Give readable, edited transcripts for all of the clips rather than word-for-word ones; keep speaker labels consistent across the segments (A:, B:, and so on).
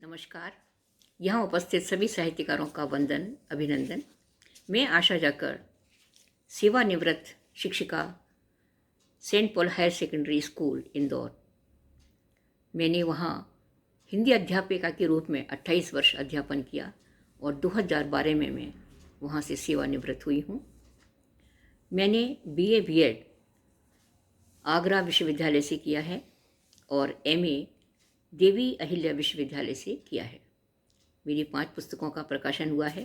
A: नमस्कार। यहाँ उपस्थित सभी साहित्यकारों का वंदन अभिनंदन। मैं आशा जाकर, सेवानिवृत्त शिक्षिका, saint Paul higher secondary school Indore. मैंने वहाँ हिंदी अध्यापिका के रूप में 28 वर्ष अध्यापन किया और 2012 में मैं वहाँ से सेवानिवृत्त हुई हूँ। मैंने BA B.Ed आगरा विश्वविद्यालय से किया है और MA देवी अहिल्या विश्वविद्यालय से किया है। मेरी 5 पुस्तकों का प्रकाशन हुआ है।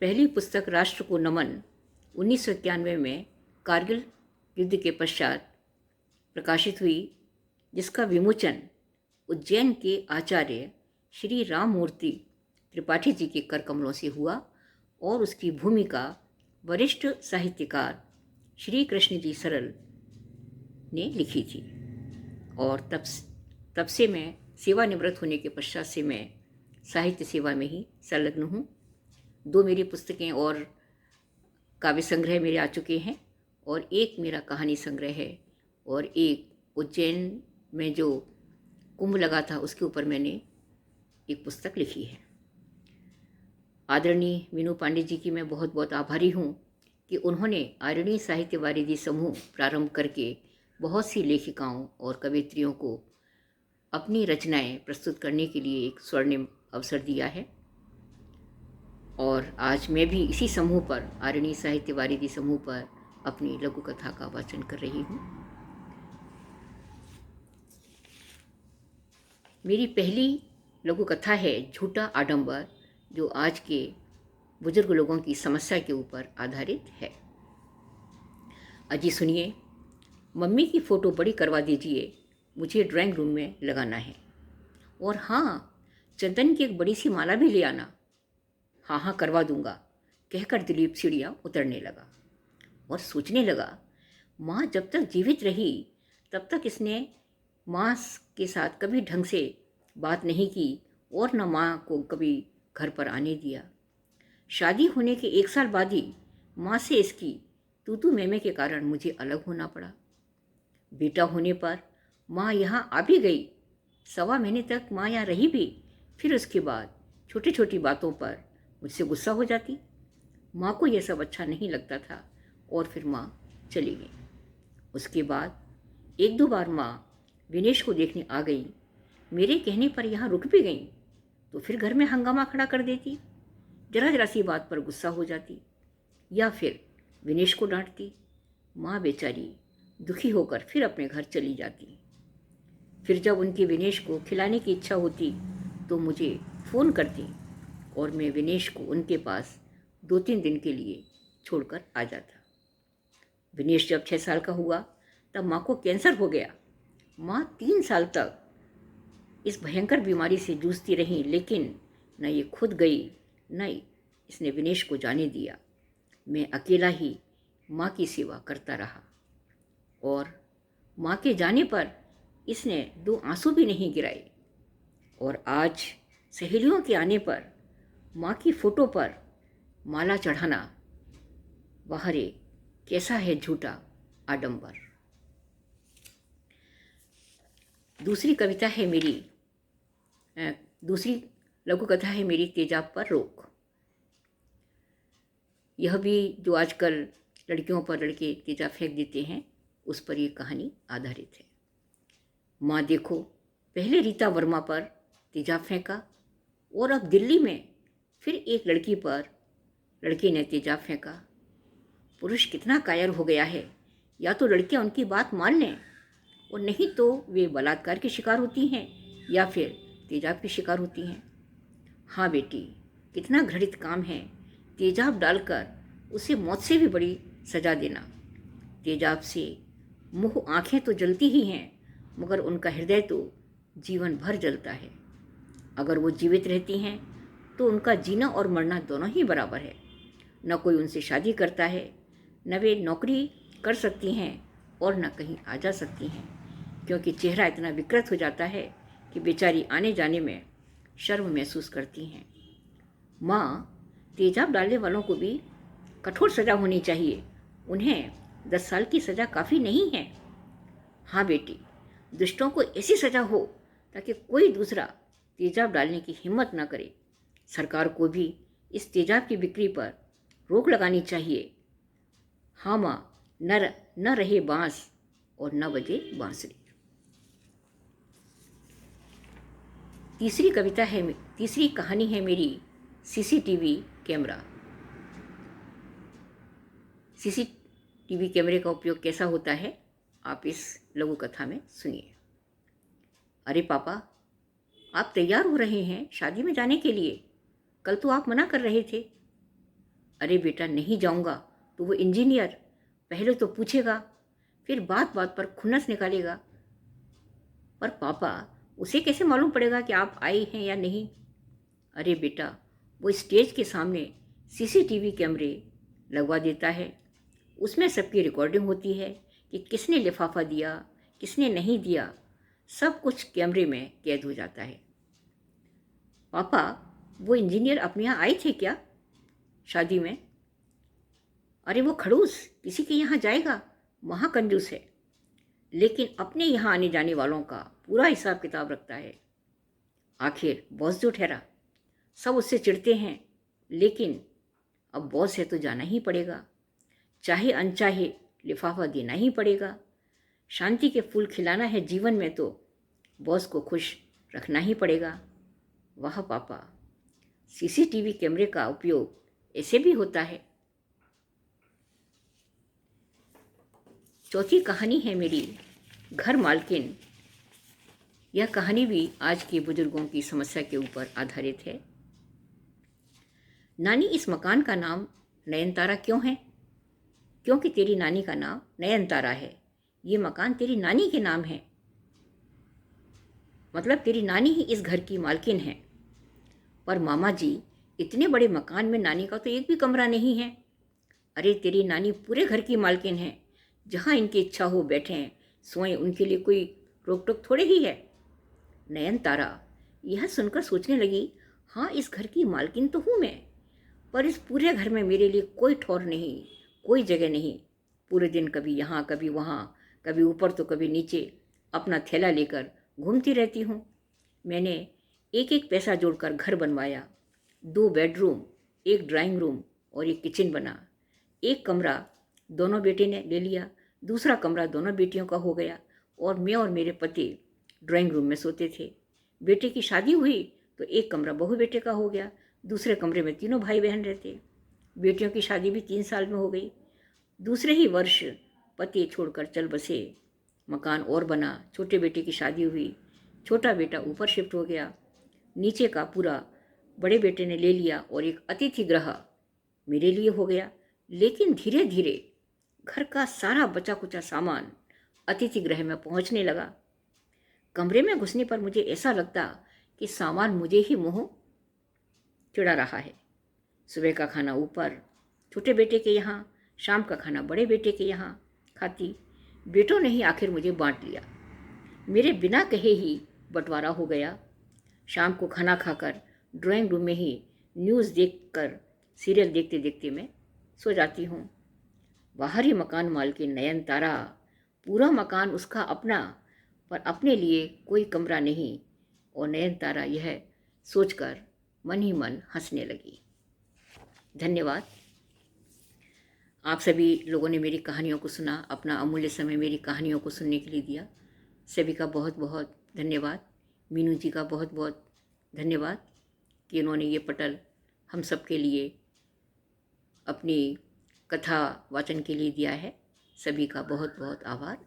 A: पहली पुस्तक राष्ट्र को नमन 1991 में कारगिल युद्ध के पश्चात प्रकाशित हुई, जिसका विमोचन उज्जैन के आचार्य श्री राममूर्ति त्रिपाठी जी के कर कमलों से हुआ और उसकी भूमिका वरिष्ठ साहित्यकार श्री कृष्ण जी सरल ने लिखी थी। और तब से मैं सेवानिवृत्त होने के पश्चात से मैं साहित्य सेवा में ही संलग्न हूँ। 2 मेरी पुस्तकें और काव्य संग्रह मेरे आ चुके हैं और एक मेरा कहानी संग्रह है और एक उज्जैन में जो कुंभ लगा था उसके ऊपर मैंने एक पुस्तक लिखी है। आदरणीय मीनू पांडे जी की मैं बहुत बहुत आभारी हूँ कि उन्होंने आरण्य साहित्य वारिधि समूह प्रारंभ करके बहुत सी लेखिकाओं और कवियत्रियों को अपनी रचनाएं प्रस्तुत करने के लिए एक स्वर्णिम अवसर दिया है। और आज मैं भी इसी समूह पर, आरण्य साहित्य वारिधि समूह पर, अपनी लघु कथा का वाचन कर रही हूँ। मेरी पहली लघु कथा है झूठा आडंबर, जो आज के बुजुर्ग लोगों की समस्या के ऊपर आधारित है। अजी सुनिए। मम्मी की फ़ोटो बड़ी करवा दीजिए, मुझे ड्राइंग रूम में लगाना है। और हाँ, चंदन की एक बड़ी सी माला भी ले आना। हाँ हाँ करवा दूंगा, कहकर दिलीप सीढ़ियाँ उतरने लगा और सोचने लगा, माँ जब तक जीवित रही तब तक इसने माँ के साथ कभी ढंग से बात नहीं की और न माँ को कभी घर पर आने दिया। शादी होने के 1 साल बाद ही माँ से इसकी तू मैमे के कारण मुझे अलग होना पड़ा। बेटा होने पर माँ यहाँ आ भी गई, 1.25 महीने तक माँ यहाँ रही भी। फिर उसके बाद छोटी छोटी बातों पर मुझसे गुस्सा हो जाती। माँ को यह सब अच्छा नहीं लगता था और फिर माँ चली गई। उसके बाद 1-2 बार माँ विनेश को देखने आ गई। मेरे कहने पर यहाँ रुक भी गई तो फिर घर में हंगामा खड़ा कर देती। जरा सी बात पर गुस्सा हो जाती या फिर विनेश को डांटती। माँ बेचारी दुखी होकर फिर अपने घर चली जाती। फिर जब उनके विनेश को खिलाने की इच्छा होती तो मुझे फ़ोन करती और मैं विनेश को उनके पास 2-3 दिन के लिए छोड़कर आ जाता। विनेश जब 6 साल का हुआ तब माँ को कैंसर हो गया। माँ 3 साल तक इस भयंकर बीमारी से जूझती रही, लेकिन न ये खुद गई न इसने विनेश को जाने दिया। मैं अकेला ही माँ की सेवा करता रहा और माँ के जाने पर इसने 2 आंसू भी नहीं गिराए। और आज सहेलियों के आने पर माँ की फ़ोटो पर माला चढ़ाना, वाह रे कैसा है झूठा आडंबर। दूसरी लघु कथा है मेरी तेजाब पर रोक। यह भी जो आजकल लड़कियों पर लड़के तेजाब फेंक देते हैं, उस पर यह कहानी आधारित है। माँ देखो, पहले रीता वर्मा पर तेजाब फेंका और अब दिल्ली में फिर एक लड़की पर लड़के ने तेजाब फेंका। पुरुष कितना कायर हो गया है। या तो लड़कियां उनकी बात मान लें और नहीं तो वे बलात्कार की शिकार होती हैं या फिर तेजाब की शिकार होती हैं। हाँ बेटी, कितना घृणित काम है तेजाब डालकर उसे मौत से भी बड़ी सजा देना। तेजाब से मुंह आँखें तो जलती ही हैं, मगर उनका हृदय तो जीवन भर जलता है। अगर वो जीवित रहती हैं तो उनका जीना और मरना दोनों ही बराबर है। न कोई उनसे शादी करता है, न वे नौकरी कर सकती हैं और न कहीं आ जा सकती हैं, क्योंकि चेहरा इतना विकृत हो जाता है कि बेचारी आने जाने में शर्म महसूस करती हैं। माँ, तेजाब डालने वालों को भी कठोर सज़ा होनी चाहिए। उन्हें 10 साल की सज़ा काफ़ी नहीं है। हाँ बेटी, दुष्टों को ऐसी सज़ा हो ताकि कोई दूसरा तेजाब डालने की हिम्मत न करे। सरकार को भी इस तेजाब की बिक्री पर रोक लगानी चाहिए। हाँ माँ, न रहे बांस और न बजे बांसुरी। तीसरी कहानी है मेरी सीसीटीवी कैमरा। सीसीटीवी कैमरे का उपयोग कैसा होता है, आप इस लघु कथा में सुनिए। अरे पापा, आप तैयार हो रहे हैं शादी में जाने के लिए? कल तो आप मना कर रहे थे। अरे बेटा, नहीं जाऊंगा तो वो इंजीनियर पहले तो पूछेगा, फिर बात बात पर खुन्नस निकालेगा। पर पापा, उसे कैसे मालूम पड़ेगा कि आप आए हैं या नहीं? अरे बेटा, वो स्टेज के सामने सीसीटीवी कैमरे लगवा देता है। उसमें सबकी रिकॉर्डिंग होती है कि किसने लिफाफा दिया, किसने नहीं दिया, सब कुछ कैमरे में कैद हो जाता है। पापा, वो इंजीनियर अपने यहाँ आए थे क्या शादी में? अरे वो खड़ूस किसी के यहाँ जाएगा, वहाँ कंजूस है, लेकिन अपने यहाँ आने जाने वालों का पूरा हिसाब किताब रखता है। आखिर बॉस जो ठहरा, सब उससे चिढ़ते हैं, लेकिन अब बॉस है तो जाना ही पड़ेगा, चाहे अनचाहे लिफाफा देना ही पड़ेगा। शांति के फूल खिलाना है जीवन में तो बॉस को खुश रखना ही पड़ेगा। वाह पापा, सीसीटीवी कैमरे का उपयोग ऐसे भी होता है। चौथी कहानी है मेरी घर मालकिन। यह कहानी भी आज के बुजुर्गों की समस्या के ऊपर आधारित है। नानी, इस मकान का नाम नयनतारा क्यों है? क्योंकि तेरी नानी का नाम नयनतारा है। ये मकान तेरी नानी के नाम है, मतलब तेरी नानी ही इस घर की मालकिन है। पर मामा जी, इतने बड़े मकान में नानी का तो एक भी कमरा नहीं है। अरे तेरी नानी पूरे घर की मालकिन है, जहाँ इनकी इच्छा हो बैठें सोएं, उनके लिए कोई रोक टोक थोड़े ही है। नयनतारा यह सुनकर सोचने लगी, हाँ, इस घर की मालकिन तो हूँ मैं, पर इस पूरे घर में मेरे लिए कोई ठौर नहीं, कोई जगह नहीं। पूरे दिन कभी यहाँ कभी वहाँ, कभी ऊपर तो कभी नीचे अपना थैला लेकर घूमती रहती हूँ। मैंने एक एक पैसा जोड़कर घर बनवाया। 2 बेडरूम, 1 ड्राइंग रूम और एक किचन बना। एक कमरा दोनों बेटे ने ले लिया, दूसरा कमरा दोनों बेटियों का हो गया और मैं और मेरे पति ड्राइंग रूम में सोते थे। बेटे की शादी हुई तो एक कमरा बहू बेटे का हो गया, दूसरे कमरे में तीनों भाई बहन रहते। बेटियों की शादी भी 3 साल में हो गई। दूसरे ही वर्ष पति छोड़कर चल बसे। मकान और बना, छोटे बेटे की शादी हुई, छोटा बेटा ऊपर शिफ्ट हो गया, नीचे का पूरा बड़े बेटे ने ले लिया और एक अतिथि गृह मेरे लिए हो गया। लेकिन धीरे धीरे घर का सारा बचा कुचा सामान अतिथि गृह में पहुंचने लगा। कमरे में घुसने पर मुझे ऐसा लगता कि सामान मुझे ही मुंह चिढ़ा रहा है। सुबह का खाना ऊपर छोटे बेटे के यहाँ, शाम का खाना बड़े बेटे के यहाँ खाती। बेटों ने ही आखिर मुझे बांट लिया, मेरे बिना कहे ही बंटवारा हो गया। शाम को खाना खाकर ड्राइंग रूम में ही न्यूज़ देखकर सीरियल देखते देखते मैं सो जाती हूँ। बाहरी मकान मालकिन नयनतारा, पूरा मकान उसका अपना, पर अपने लिए कोई कमरा नहीं। और नयनतारा यह सोचकर मन ही मन हंसने लगी। धन्यवाद। आप सभी लोगों ने मेरी कहानियों को सुना, अपना अमूल्य समय मेरी कहानियों को सुनने के लिए दिया। सभी का बहुत बहुत धन्यवाद। मीनू जी का बहुत बहुत धन्यवाद कि उन्होंने ये पटल हम सब के लिए अपनी कथा वाचन के लिए दिया है। सभी का बहुत बहुत आभार।